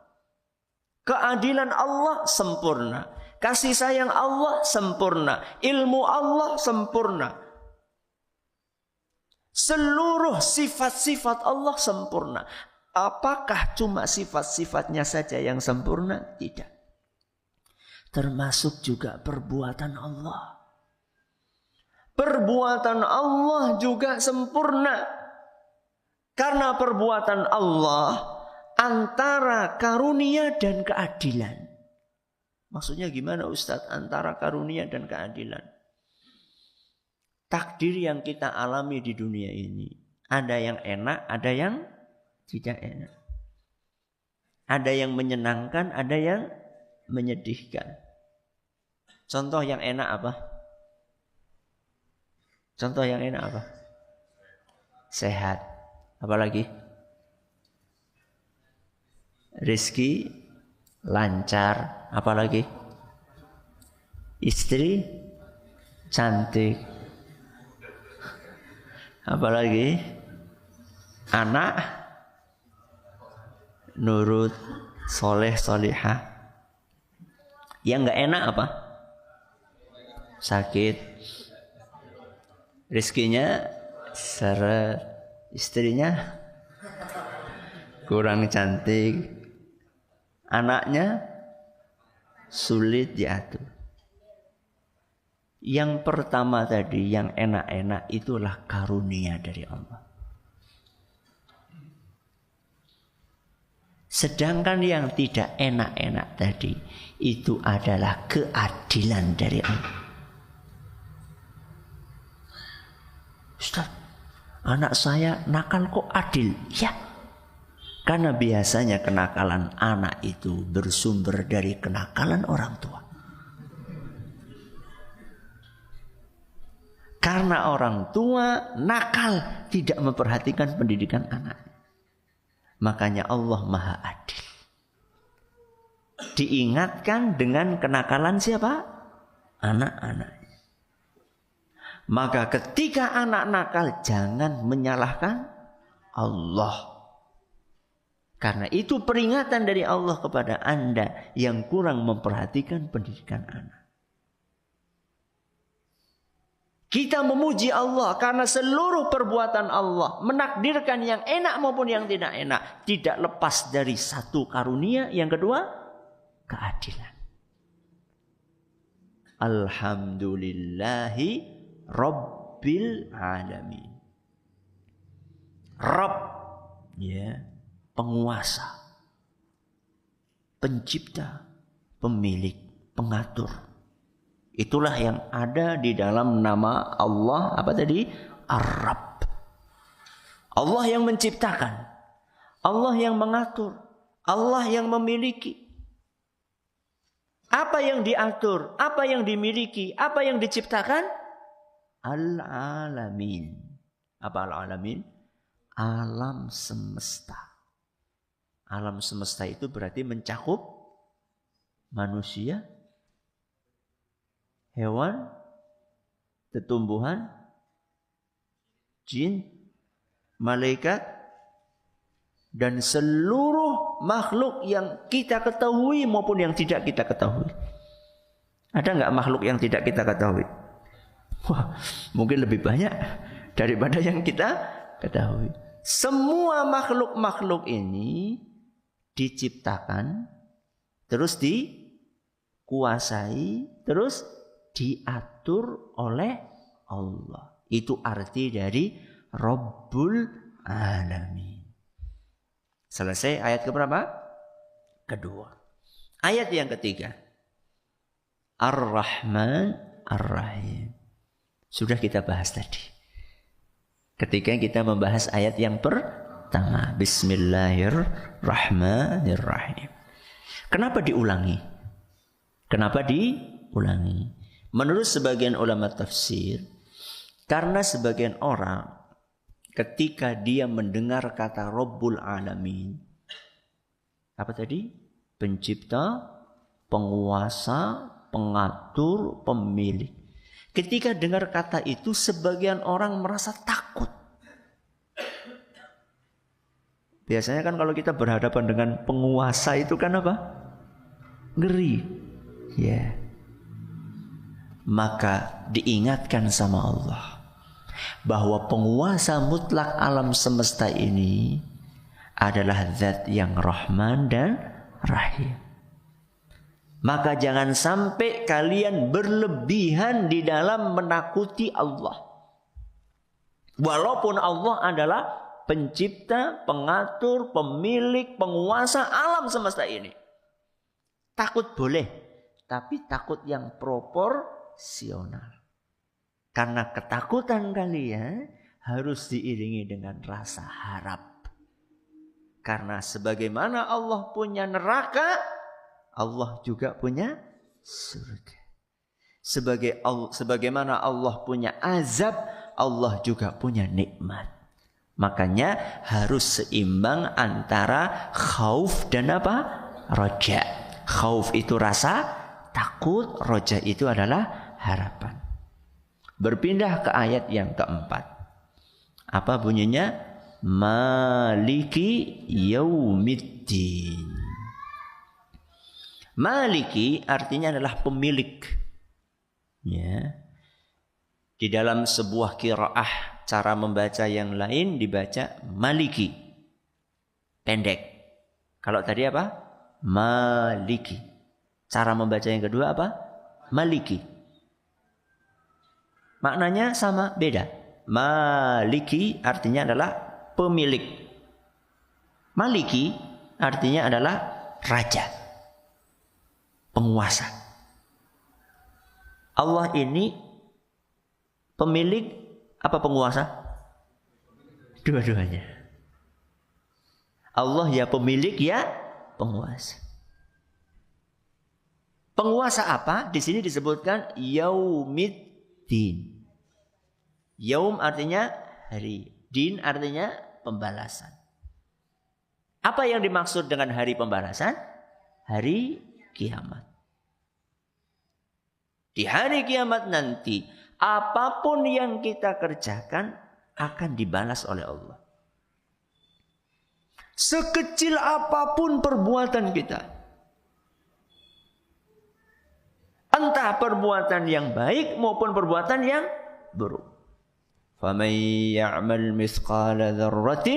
Keadilan Allah sempurna. Kasih sayang Allah sempurna. Ilmu Allah sempurna. Seluruh sifat-sifat Allah sempurna. Apakah cuma sifat-sifatnya saja yang sempurna? Tidak. Termasuk juga perbuatan Allah. Perbuatan Allah juga sempurna. Karena perbuatan Allah antara karunia dan keadilan. Maksudnya gimana Ustadz? Antara karunia dan keadilan. Takdir yang kita alami di dunia ini. Ada yang enak, ada yang tidak enak. Ada yang menyenangkan, ada yang menyedihkan. Contoh yang enak apa? Contoh yang enak apa? Sehat. Apalagi? Rizki lancar. Apalagi? Istri cantik. Apalagi? Anak nurut, soleh, solihah. Yang enggak enak apa? Sakit. Rizkinya seret. Istrinya kurang cantik. Anaknya sulit diatur. Yang pertama tadi, yang enak-enak, itulah karunia dari Allah. Sedangkan yang tidak enak-enak tadi, itu adalah keadilan dari Allah. Ustaz, anak saya nakal kok adil? Ya. Karena biasanya kenakalan anak itu bersumber dari kenakalan orang tua. Karena orang tua nakal, tidak memperhatikan pendidikan anak. Makanya Allah Maha Adil. Diingatkan dengan kenakalan siapa? Anak-anaknya. Maka ketika anak nakal, jangan menyalahkan Allah. Karena itu peringatan dari Allah kepada Anda yang kurang memperhatikan pendidikan anak. Kita memuji Allah karena seluruh perbuatan Allah menakdirkan yang enak maupun yang tidak enak. Tidak lepas dari satu karunia, yang kedua keadilan. Alhamdulillahi Rabbil Alamin. Rabb, ya, penguasa, pencipta, pemilik, pengatur. Itulah yang ada di dalam nama Allah, apa tadi? Ar-Rabb. Allah yang menciptakan, Allah yang mengatur, Allah yang memiliki. Apa yang diatur, apa yang dimiliki, apa yang diciptakan? Al-Alamin. Apa Al-Alamin? Alam semesta. Alam semesta itu berarti mencakup manusia, hewan, tumbuhan, jin, malaikat, dan seluruh makhluk yang kita ketahui maupun yang tidak kita ketahui. Ada enggak makhluk yang tidak kita ketahui? Wah, mungkin lebih banyak daripada yang kita ketahui. Semua makhluk-makhluk ini diciptakan, terus dikuasai, terus diatur oleh Allah. Itu arti dari Rabbul Alamin. Selesai ayat keberapa? Kedua. Ayat yang ketiga. Ar-Rahman Ar-Rahim. Sudah kita bahas tadi. Ketika kita membahas ayat yang pertama. Bismillahirrahmanirrahim. Kenapa diulangi? Kenapa diulangi? Menurut sebagian ulama tafsir, karena sebagian orang ketika dia mendengar kata Rabbul Alamin, apa tadi? Pencipta, penguasa, pengatur, pemilik. Ketika dengar kata itu, sebagian orang merasa takut. Biasanya kan kalau kita berhadapan dengan penguasa itu kan apa? Ngeri. Ya. Maka diingatkan sama Allah bahwa penguasa mutlak alam semesta ini adalah zat yang Rahman dan Rahim. Maka jangan sampai kalian berlebihan di dalam menakuti Allah. Walaupun Allah adalah pencipta, pengatur, pemilik, penguasa alam semesta ini. Takut boleh, tapi takut yang proporsional. Karena ketakutan kalian harus diiringi dengan rasa harap. Karena sebagaimana Allah punya neraka, Allah juga punya surga. Sebagaimana Allah punya azab, Allah juga punya nikmat. Makanya harus seimbang antara khauf dan apa? Roja. Khauf itu rasa takut, roja itu adalah harapan. Berpindah ke ayat yang keempat. Apa bunyinya? Maliki yaumiddin. Maliki artinya adalah pemilik. Ya. Di dalam sebuah qiraah, cara membaca yang lain dibaca maliki. Pendek. Kalau tadi apa? Maliki. Cara membaca yang kedua apa? Maliki. Maknanya sama, beda. Maliki artinya adalah pemilik. Maliki artinya adalah raja, penguasa. Allah ini pemilik apa penguasa? Dua-duanya. Allah ya pemilik ya penguasa. Penguasa apa? Di sini disebutkan yaumiddin. Yaum artinya hari, din artinya pembalasan. Apa yang dimaksud dengan hari pembalasan? Hari kiamat. Di hari kiamat nanti, apapun yang kita kerjakan akan dibalas oleh Allah. Sekecil apapun perbuatan kita, entah perbuatan yang baik maupun perbuatan yang buruk. فَمَنْ يَعْمَلْ مِثْقَالَ ذَرَّةٍ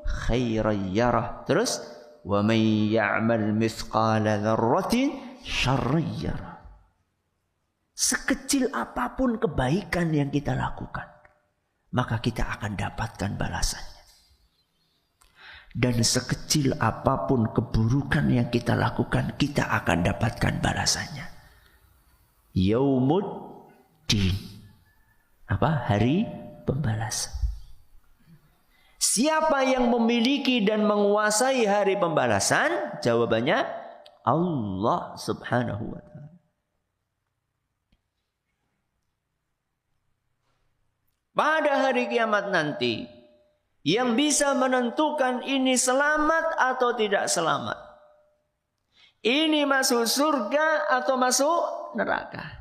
خَيْرًا يَرَهُ. Terus وَمَنْ يَعْمَلْ مِثْقَالَ ذَرَّةٍ شَرًّا يَرَهُ. Sekecil apapun kebaikan yang kita lakukan, maka kita akan dapatkan balasannya. Dan sekecil apapun keburukan yang kita lakukan, kita akan dapatkan balasannya. Yaumuddin. Apa? Hari pembalasan. Siapa yang memiliki dan menguasai hari pembalasan? Jawabannya Allah Subhanahu wa ta'ala. Pada hari kiamat nanti, yang bisa menentukan ini selamat atau tidak selamat, ini masuk surga atau masuk neraka,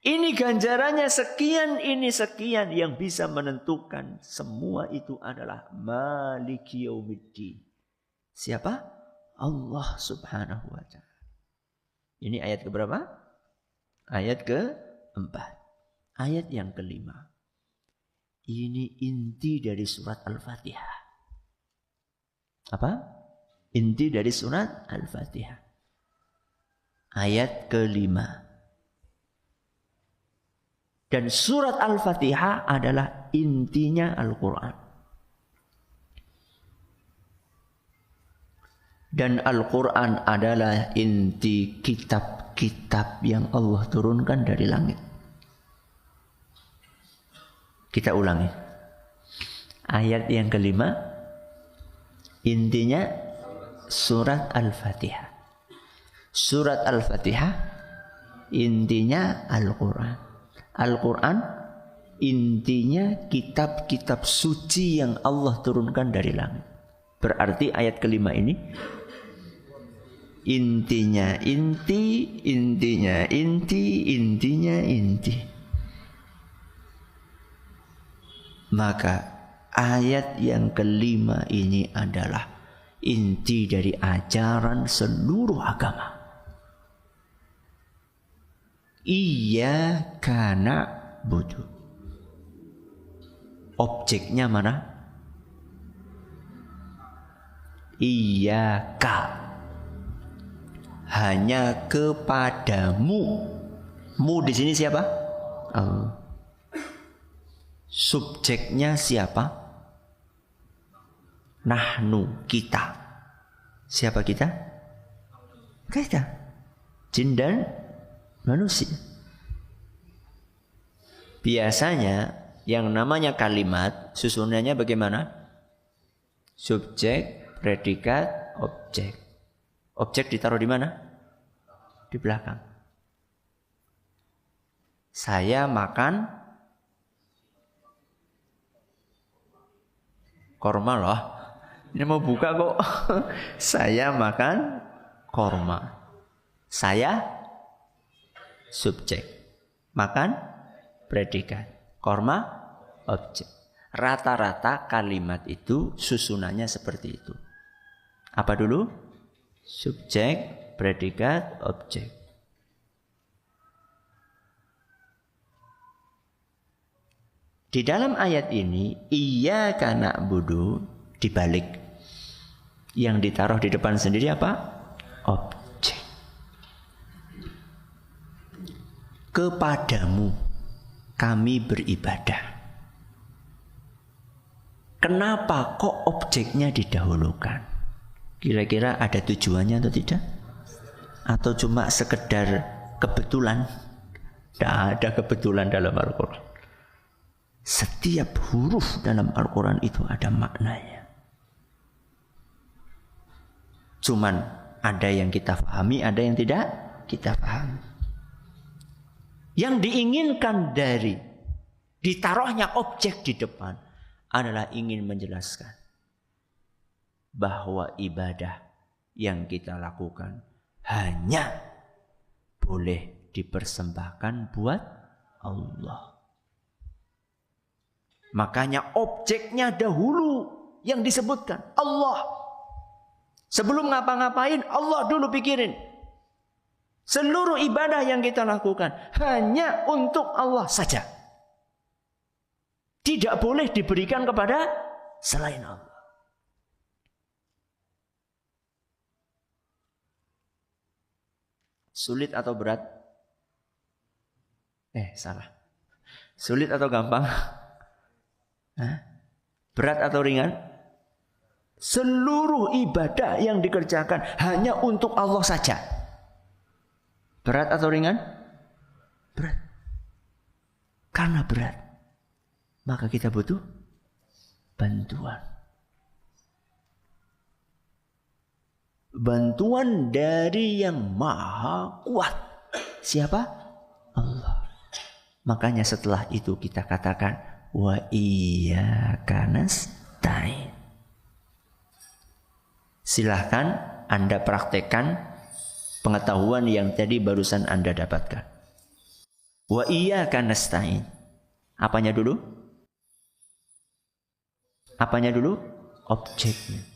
ini ganjarannya sekian, ini sekian, yang bisa menentukan semua itu adalah Maliki Yaumiddin. Siapa? Allah Subhanahu wa ta'ala. Ini ayat keberapa? Ayat keempat. Ayat yang kelima. Ini inti dari surat Al-Fatihah. Apa? Inti dari surat Al-Fatihah. Ayat kelima. Dan surat Al-Fatihah adalah intinya Al-Quran. Dan Al-Quran adalah inti kitab-kitab yang Allah turunkan dari langit. Kita ulangi. Ayat yang kelima, intinya surat Al-Fatihah. Surat Al-Fatihah intinya Al-Quran. Al-Quran intinya kitab-kitab suci yang Allah turunkan dari langit. Berarti ayat kelima ini intinya inti, intinya inti, intinya inti. Maka ayat yang kelima ini adalah inti dari ajaran seluruh agama. Iyyaka na'budu. Objeknya mana? Iyyaka. Hanya kepadamu. Mu di sini siapa? Allah. Subjeknya siapa? Nahnu, kita. Siapa kita? Kita. Jin dan manusia. Biasanya yang namanya kalimat susunannya bagaimana? Subjek, predikat, objek. Objek ditaruh di mana? Di belakang. Saya makan korma loh. Ini mau buka kok. Saya makan korma. Saya subjek. Makan predikat. Korma objek. Rata-rata kalimat itu susunannya seperti itu. Apa dulu? Subjek, predikat, objek. Di dalam ayat ini, iyyaka na'budu dibalik. Yang ditaruh di depan sendiri apa? Objek. Kepadamu kami beribadah. Kenapa kok objeknya didahulukan? Kira-kira ada tujuannya atau tidak? Atau cuma sekedar kebetulan? Tidak ada kebetulan dalam Al-Quran. Setiap huruf dalam Al-Quran itu ada maknanya. Cuman ada yang kita pahami, ada yang tidak kita pahami. Yang diinginkan dari ditaruhnya objek di depan adalah ingin menjelaskan bahwa ibadah yang kita lakukan hanya boleh dipersembahkan buat Allah. Makanya objeknya dahulu yang disebutkan Allah. Sebelum ngapa-ngapain Allah dulu pikirin. Seluruh ibadah yang kita lakukan hanya untuk Allah saja. Tidak boleh diberikan kepada selain Allah. Sulit atau berat? Salah. Sulit atau gampang? Berat atau ringan? Seluruh ibadah yang dikerjakan hanya untuk Allah saja. Berat atau ringan? Berat. Karena berat, maka kita butuh bantuan. Bantuan dari yang maha kuat. Siapa? Allah. Makanya setelah itu kita katakan wa iyyaka nasta'in. Silahkan Anda praktekkan pengetahuan yang tadi barusan Anda dapatkan. Wa iyyaka nasta'in. Apanya dulu? Apanya dulu? Objeknya.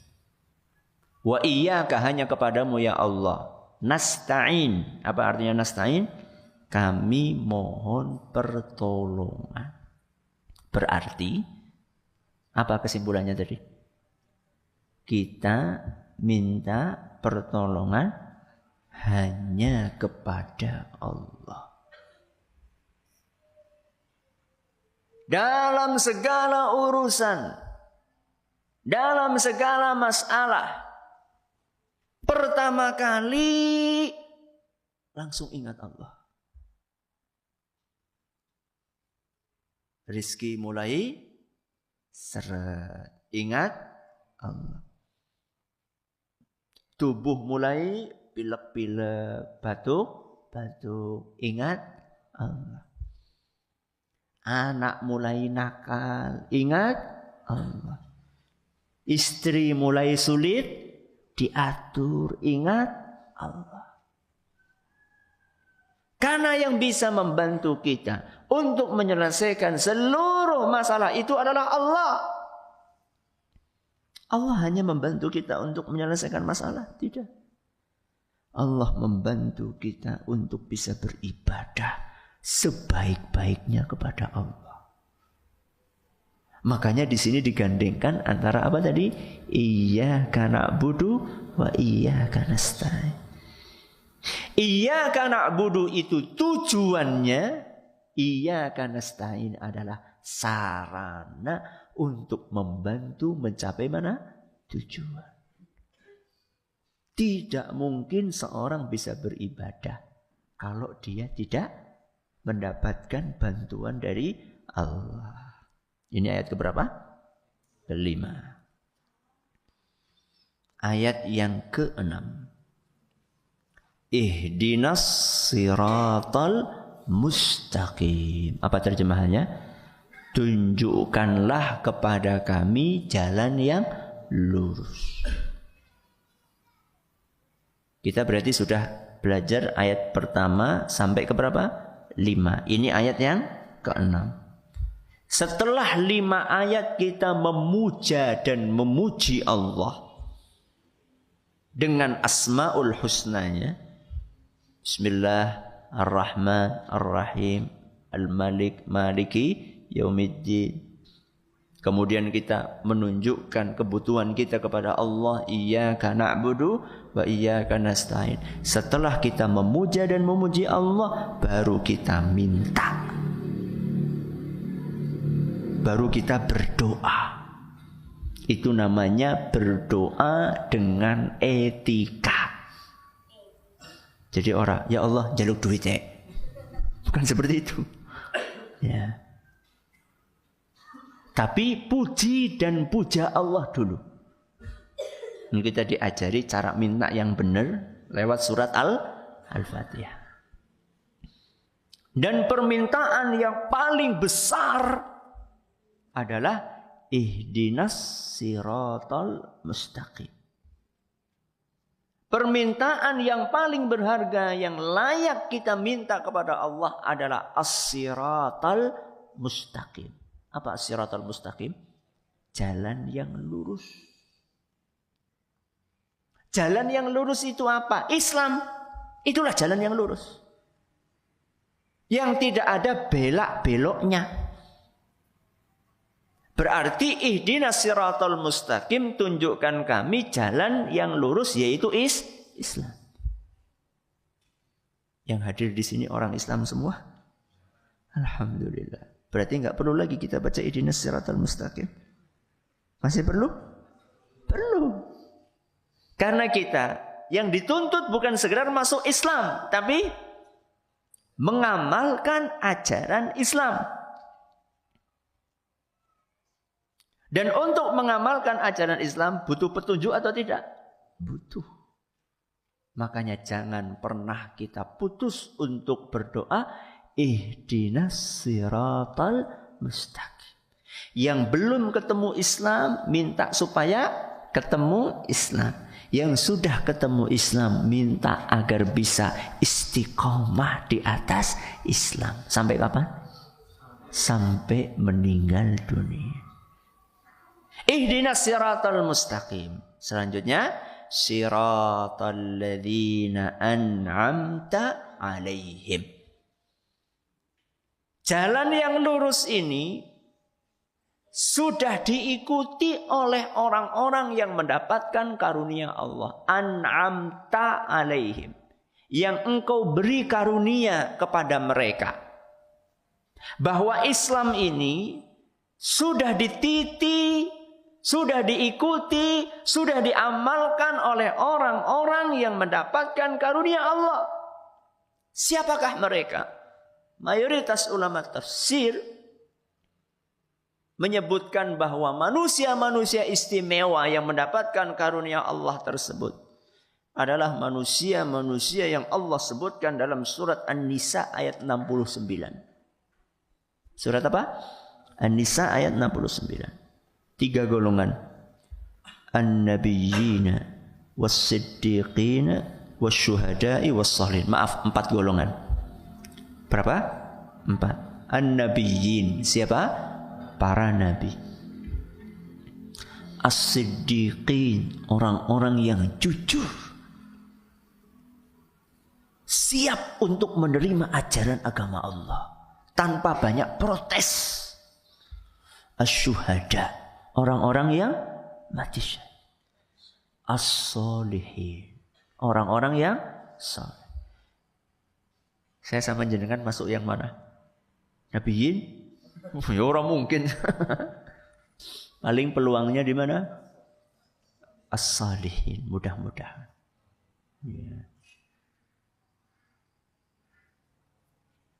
Wa iyyaka, hanya kepadamu ya Allah. Nasta'in. Apa artinya nasta'in? Kami mohon pertolongan. Berarti apa kesimpulannya tadi? Kita minta pertolongan hanya kepada Allah. dalam segala urusan, dalam segala masalah, pertama kali langsung ingat Allah. Rizki mulai seret, ingat Allah. Tubuh mulai pilek-pilek, batuk-batuk, ingat Allah. Anak mulai nakal, ingat Allah. Istri mulai sulit diatur, ingat Allah. Karena yang bisa membantu kita untuk menyelesaikan seluruh masalah itu adalah Allah. Allah hanya membantu kita untuk menyelesaikan masalah? Tidak. Allah membantu kita untuk bisa beribadah sebaik-baiknya kepada Allah. Makanya di sini digandengkan antara apa tadi? Iyyaka na'budu wa iyyaka nasta'in. Iyyaka na'budu itu tujuannya, iyyaka nasta'in adalah sarana untuk membantu mencapai mana? Tujuan. Tidak mungkin seorang bisa beribadah kalau dia tidak mendapatkan bantuan dari Allah. Ini ayat keberapa? Kelima. Ayat yang keenam. Ihdinas siratal mustaqim. Apa terjemahannya? Tunjukkanlah kepada kami jalan yang lurus. Kita berarti sudah belajar ayat pertama sampai ke berapa? 5. Ini ayat yang ke-6. Setelah 5 ayat kita memuja dan memuji Allah dengan asmaul husnanya. Bismillahirrahmanirrahim. Al-Malik Maliki Yaumiddin. Kemudian kita menunjukkan kebutuhan kita kepada Allah. Iyyaka na'budu wa iyyaka nasta'in. Setelah kita memuja dan memuji Allah, baru kita minta. Baru kita berdoa. Itu namanya berdoa dengan etika. Jadi orang, ya Allah jaluk duit ya. Bukan seperti itu. Ya. Tapi puji dan puja Allah dulu. Ini kita diajari cara minta yang benar lewat surat Al-Fatihah. Dan permintaan yang paling besar adalah ihdinas siratal mustaqim. Permintaan yang paling berharga yang layak kita minta kepada Allah adalah as-siratal mustaqim. Apa as-siratal mustaqim? Jalan yang lurus. Jalan yang lurus itu apa? Islam. Itulah jalan yang lurus. Yang tidak ada belak-beloknya. Berarti ihdinas siratal mustaqim, tunjukkan kami jalan yang lurus, yaitu Islam. Yang hadir di sini orang Islam semua? Alhamdulillah. Berarti enggak perlu lagi kita baca ihdinas siratal mustaqim. Masih perlu? Perlu. Karena kita yang dituntut bukan sekedar masuk Islam, tapi mengamalkan ajaran Islam. Dan untuk mengamalkan ajaran Islam butuh petunjuk atau tidak? Butuh. Makanya jangan pernah kita putus untuk berdoa ihdinas siratal mustaqim. Yang belum ketemu Islam minta supaya ketemu Islam. Yang sudah ketemu Islam minta agar bisa istiqomah di atas Islam. Sampai kapan? Sampai meninggal dunia. Ihdinas siratal mustaqim. Selanjutnya, siratal ladzina an'amta alaihim. Jalan yang lurus ini sudah diikuti oleh orang-orang yang mendapatkan karunia Allah. An'amta alaihim. Yang engkau beri karunia kepada mereka. bahwa Islam ini sudah dititi, sudah diikuti, sudah diamalkan oleh orang-orang yang mendapatkan karunia Allah. Siapakah mereka? Mayoritas ulama tafsir menyebutkan bahwa manusia-manusia istimewa yang mendapatkan karunia Allah tersebut adalah manusia-manusia yang Allah sebutkan dalam surat An-Nisa ayat 69. Surat apa? An-Nisa ayat 69. 3 golongan. An-Nabiyyina was-Siddiqina was-Syuhada'i was-Salihin. Maaf, 4 golongan. Berapa? 4. An-Nabiyyin. Siapa? Para nabi. As-Siddiqin. Orang-orang yang jujur. Siap untuk menerima ajaran agama Allah tanpa banyak protes. Asy-Syuhada. Orang-orang yang mati syahid. As-Solihin. Orang-orang yang saleh. Saya sama jenengan masuk yang mana? Nabiyyin? Ya orang mungkin. Paling peluangnya di mana? As-Salihin. Mudah-mudahan. Ya.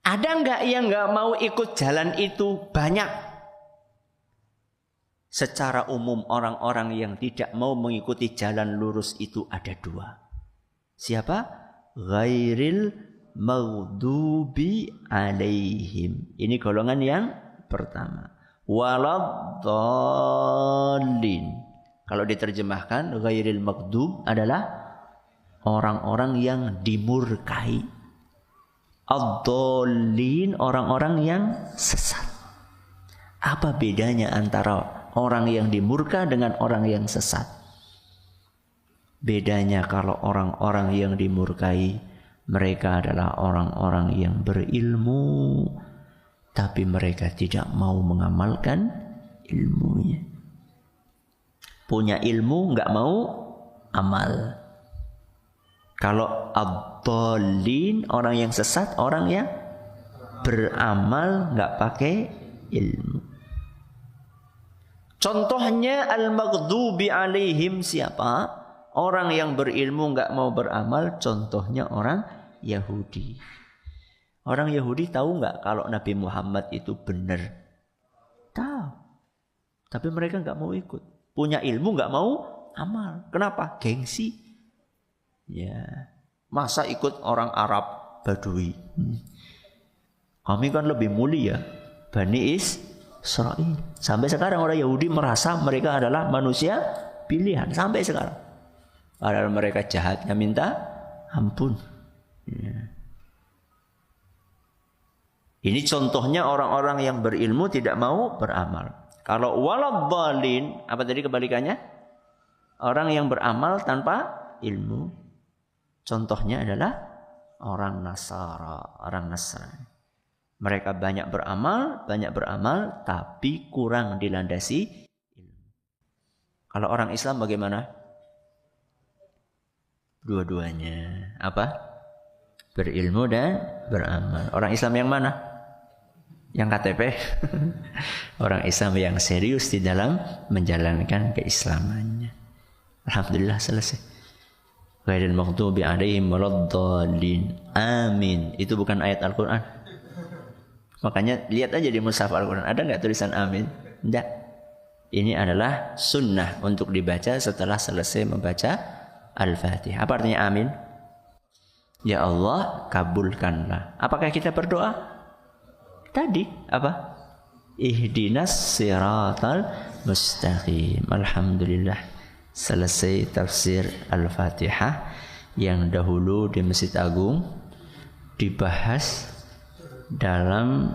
Ada enggak yang enggak mau ikut jalan itu? Banyak. Secara umum orang-orang yang tidak mau mengikuti jalan lurus itu ada 2. Siapa? Ghairil maghdubi alaihim. Ini golongan yang pertama. Waladdallin. Kalau diterjemahkan ghairil maghdub adalah orang-orang yang dimurkai. Ad-dallin, orang-orang yang sesat. Apa bedanya antara orang yang dimurka dengan orang yang sesat? Bedanya kalau orang-orang yang dimurkai, mereka adalah orang-orang yang berilmu, tapi mereka tidak mau mengamalkan ilmunya. Punya ilmu, nggak mau amal. Kalau ad-dallin, orang yang sesat, orang yang beramal, nggak pakai ilmu. Contohnya al-maghdubi alaihim siapa? Orang yang berilmu nggak mau beramal. Contohnya orang Yahudi. Orang Yahudi tahu nggak kalau Nabi Muhammad itu benar? Tahu. Tapi mereka nggak mau ikut. Punya ilmu nggak mau amal. Kenapa? Gengsi. Ya, masa ikut orang Arab Badui? Kami kan lebih mulia, Bani Israil. Sampai sekarang orang Yahudi merasa mereka adalah manusia pilihan. Sampai sekarang. Padahal mereka jahatnya minta ampun. Ya. Ini contohnya orang-orang yang berilmu tidak mau beramal. Kalau waladhdallin, apa tadi kebalikannya? Orang yang beramal tanpa ilmu. Contohnya adalah orang Nasara, orang Nasrani. Mereka banyak beramal, tapi kurang dilandasi ilmu. Kalau orang Islam bagaimana? Dua-duanya. Apa? Berilmu dan beramal. Orang Islam yang mana? Yang KTP? Orang Islam yang serius di dalam menjalankan keislamannya. Alhamdulillah selesai. Ghairil maghdubi alaihim waladdallin. Amin. Itu bukan ayat Al-Quran. Makanya lihat aja di mushaf Al-Quran. Ada nggak tulisan amin? Tidak. Ini adalah sunnah untuk dibaca setelah selesai membaca Al-Fatihah. Apa artinya amin? Ya Allah, kabulkanlah. Apakah kita berdoa? Tadi apa? Ihdinas siratal mustaqim. Alhamdulillah. Selesai tafsir Al-Fatihah yang dahulu di Masjid Agung dibahas dalam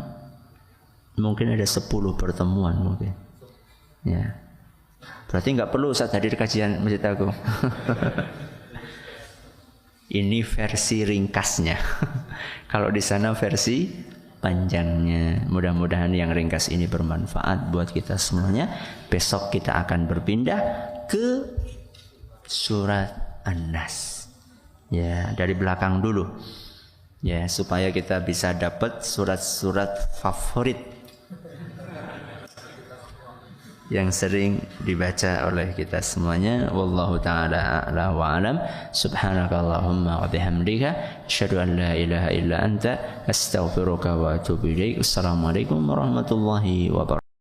mungkin ada 10 pertemuan mungkin. Ya. Berarti nggak perlu saat hadir kajian Masjid Agung. Ini versi ringkasnya. Kalau di sana versi panjangnya. Mudah-mudahan yang ringkas ini bermanfaat buat kita semuanya. Besok kita akan berpindah ke surat An-Nas. Ya, dari belakang dulu. Ya, supaya kita bisa dapat surat-surat favorit yang sering dibaca oleh kita semuanya. Wallahu ta'ala a'la wa alam. Subhanakallahumma wa bihamdika asyhadu an la ilaha illa anta astaghfiruka wa atubu ilaik. Assalamualaikum warahmatullahi wabarakatuh.